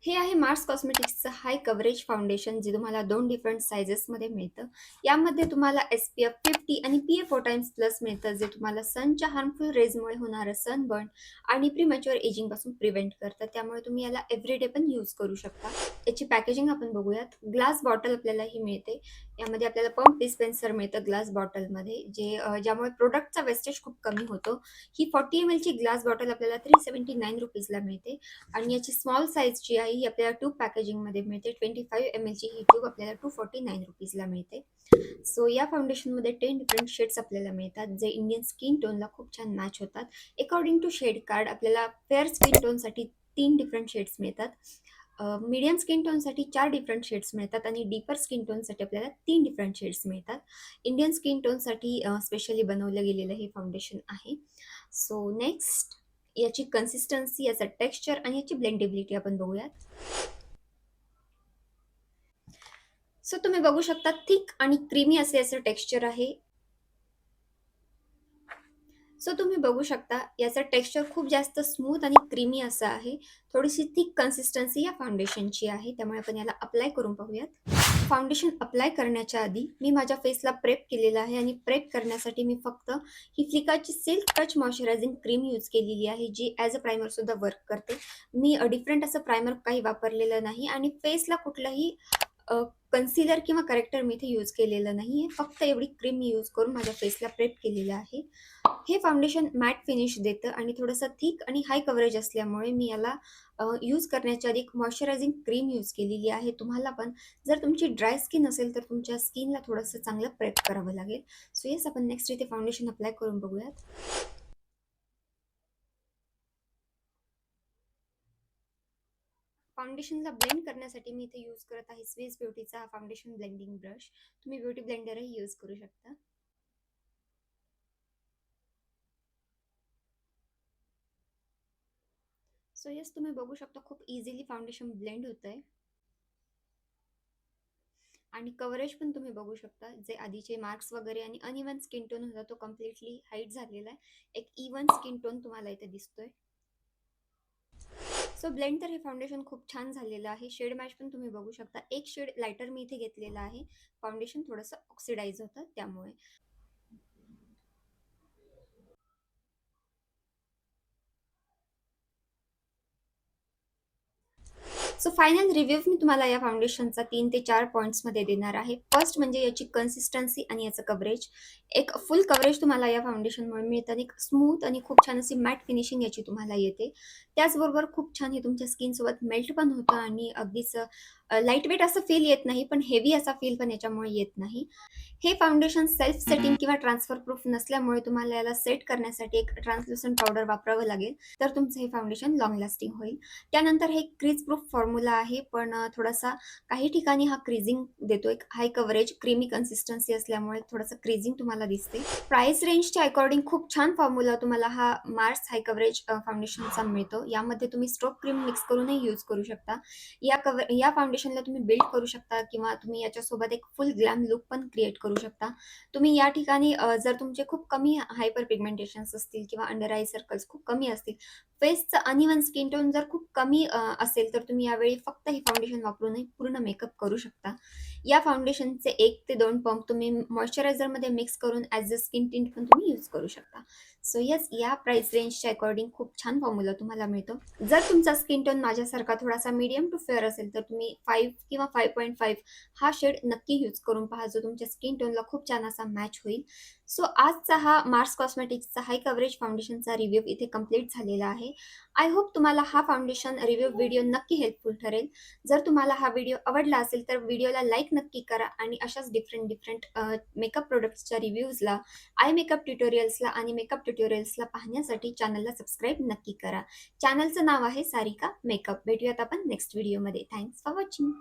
हे आहे मार्स कॉस्मेटिक्सचं हाय coverage foundation जे तुम्हाला 2 डिफरंट साइजेसमध्ये मिळतं. यामध्ये तुम्हाला SPF 50 आणि PA 4 टाइम्स प्लस मिळतं, जे तुम्हाला सनच्या हार्मफुल रेजमुळे होणारं सनबर्न आणि प्रीमॅच्युअर एजिंगपासून प्रिव्हेंट करतं. त्यामुळे तुम्ही याला एव्हरीडे पण यूज करू शकता. याची पॅकेजिंग आपण बघूयात. ग्लास बॉटल आपल्याला ही मिळते. यामध्ये आपल्याला पंप डिस्पेन्सर मिळतं ग्लास बॉटलमध्ये, ज्यामुळे प्रोडक्टचा वेस्टेज खूप कमी होतो. ही 40 ml ची ग्लास बॉटल आपल्याला ₹379 ला मिळते. आणि याची स्मॉल साईज जी आहे ही आपल्याला ट्यूब पॅकेजिंगमध्ये मिळते. 25 ml ची ही ट्यूब आपल्याला ₹249 ला मिळते. सो या फाउंडेशनमध्ये 10 डिफरंट शेड्स आपल्याला मिळतात, जे इंडियन स्किन टोनला खूप छान मॅच होतात. अकॉर्डिंग टू शेड कार्ड आपल्याला फेअर स्किन टोनसाठी 3 डिफरंट शेड्स मिळतात. मीडियम स्किन टोनसाठी 4 डिफरंट शेड्स मिळतात आणि डीपर स्किन टोनसाठी आपल्याला 3 डिफरंट शेड्स मिळतात. इंडियन स्किन टोनसाठी स्पेशली बनवलं गेलेलं हे फाउंडेशन आहे. सो नेक्स्ट याची कन्सिस्टन्सी, याचं टेक्स्चर आणि याची ब्लेंडेबिलिटी आपण बघूयात. सो तुम्ही बघू शकता थिक आणि क्रीमी असे याचं टेक्स्चर आहे. सो तुम्ही बघू शकता याचं टेक्स्चर खूप जास्त स्मूथ आणि क्रीमी असं आहे. थोडीशी थिक कन्सिस्टन्सी या फाउंडेशनची आहे. त्यामुळे आपण याला अप्लाय करून पाहूयात. फाउंडेशन अप्लाय करण्याच्या आधी मी माझ्या फेसला प्रेप केलेलं आहे आणि प्रेप करण्यासाठी मी फक्त ही फ्लिकाची silk touch moisturizing cream use केलेली आहे, जी ॲज अ प्रायमर सुद्धा वर्क करते. मी डिफरंट असं प्रायमर काही वापरलेलं नाही आणि फेसला कुठलंही कन्सिलर किंवा करेक्टर मी इथे यूज केलेलं नाही आहे. फक्त एवढी क्रीम मी यूज करून माझ्या फेसला प्रेप केलेलं आहे. हे फाउंडेशन मॅट फिनिश देतं आणि थोडंसं थिक आणि हाय कव्हरेज असल्यामुळे मी याला यूज करण्याच्या आधी एक मॉइश्चरायझिंग क्रीम यूज केलेली आहे. तुम्हाला पण जर तुमची ड्राय स्किन असेल तर तुमच्या स्किनला थोडंसं चांगलं प्रेप करावं लागेल. सो येस, आपण नेक्स्ट इथे फाउंडेशन अप्लाय करून बघूयात. फाउंडेशनला ब्लेंड करण्यासाठी मी इथे यूज करत आहे स्विस ब्युटीचा फाउंडेशन ब्लेंडिंग ब्रश. तुम्ही ब्युटी ब्लेंडरही यूज करू शकता. सो येस, तुम्ही बघू शकता खूप इझिली फाउंडेशन ब्लेंड होतंय. आणि कव्हरेज पण तुम्ही बघू शकता, जे आधीचे मार्क्स वगैरे आणि अनइवन स्किन टोन होता तो कम्प्लिटली हाईड झालेला आहे. एक इवन स्किन टोन तुम्हाला इथे दिसतोय. सो ब्लेंड तर हे फाउंडेशन खूप छान झालेलं आहे. शेड मॅच पण तुम्ही बघू शकता. एक शेड लायटर मी इथे घेतलेला आहे. फाउंडेशन थोडंसं ऑक्सिडाइज होतं त्यामुळे. सो फायनल रिव्ह्यू मी तुम्हाला या फाउंडेशनचा 3 ते 4 पॉइंट्समध्ये देणार आहे. फर्स्ट म्हणजे याची कन्सिस्टन्सी आणि याचं कव्हरेज. एक फुल कव्हरेज तुम्हाला या फाउंडेशनमुळे मिळतं आणि एक स्मूथ आणि खूप छान अशी मॅट फिनिशिंग याची तुम्हाला येते. त्याचबरोबर खूप छान हे तुमच्या स्किनसोबत मेल्ट पण होतं आणि अगदीच लाईट वेट असं फील येत नाही, पण हेवी असा फील पण याच्यामुळे येत नाही. हे फाउंडेशन सेल्फ सेटिंग किंवा ट्रान्सफर प्रूफ नसल्यामुळे तुम्हाला याला सेट करण्यासाठी एक ट्रान्सल्युसंट पावडर वापरावं लागेल, तर तुमचं हे फाउंडेशन लॉंग लास्टिंग होईल. त्यानंतर हे क्रीज प्रूफ फॉर्म्युला आहे, पण थोडासा काही ठिकाणी हा क्रीजिंग देतो. एक हाय कव्हरेज क्रीमी कन्सिस्टन्सी असल्यामुळे थोडंसं क्रीजिंग तुम्हाला दिसते. प्राइस रेंजच्या अकॉर्डिंग खूप छान फॉर्म्युला तुम्हाला हा मार्स हाय कव्हरेज फाउंडेशनचा मिळतो. यामध्ये तुम्ही स्ट्रोक क्रीम मिक्स करूनही यूज करू शकता. या फाउंडेशनला तुम्ही बिल्ड करू शकता किंवा तुम्ही याच्यासोबत एक फुल ग्लॅम लुक पण क्रिएट करू शकता. तुम्ही या ठिकाणी जर तुमचे खूप कमी हायपर पिगमेंटेशन्स असतील किंवा अंडर आय सर्कल्स खूप कमी असतील, फेसचं अनइवन स्किन टोन जर खूप कमी असेल, तर तुम्ही यावेळी फक्त हे फाउंडेशन वापरूनही पूर्ण मेकअप करू शकता. या फाउंडेशनचे 1 ते 2 पंप तुम्ही मॉइश्चरायझरमध्ये मिक्स करून ॲज अ स्किन टिंट पण तुम्ही यूज करू शकता. सो येस, या प्राइस रेंजच्या अकॉर्डिंग खूप छान फॉर्म्युला तुम्हाला मिळतो. जर तुमचा स्किन टोन माझ्यासारखा थोडासा मीडियम टू फेअर असेल, तर तुम्ही 5 किंवा 5.5 हा शेड नक्की यूज करून पहा, जो तुमच्या स्किन टोनला खूप छान असा मॅच होईल. सो आजचा हा मार्स कॉस्मेटिक्सचा हाय कव्हरेज फाउंडेशनचा रिव्ह्यू इथे कंप्लीट झालेला आहे. आय होप तुम्हाला हा फाउंडेशन रिव्ह्यू व्हिडिओ नक्की हेल्पफुल ठरेल. जर तुम्हाला हा व्हिडिओ आवडला असेल, तर व्हिडिओला लाईक नक्की करा आणि अशाच डिफरंट डिफरंट मेकअप प्रोडक्ट्सच्या रिव्ह्यूजला, आय मेकअप ट्युटोरियल्सला आणि मेकअप ट्युटोरियल्सला पाहण्यासाठी चॅनलला सबस्क्राईब नक्की करा. चॅनलचं नाव आहे सारिका मेकअप. भेटूयात आपण नेक्स्ट व्हिडिओमध्ये. Thanks for watching.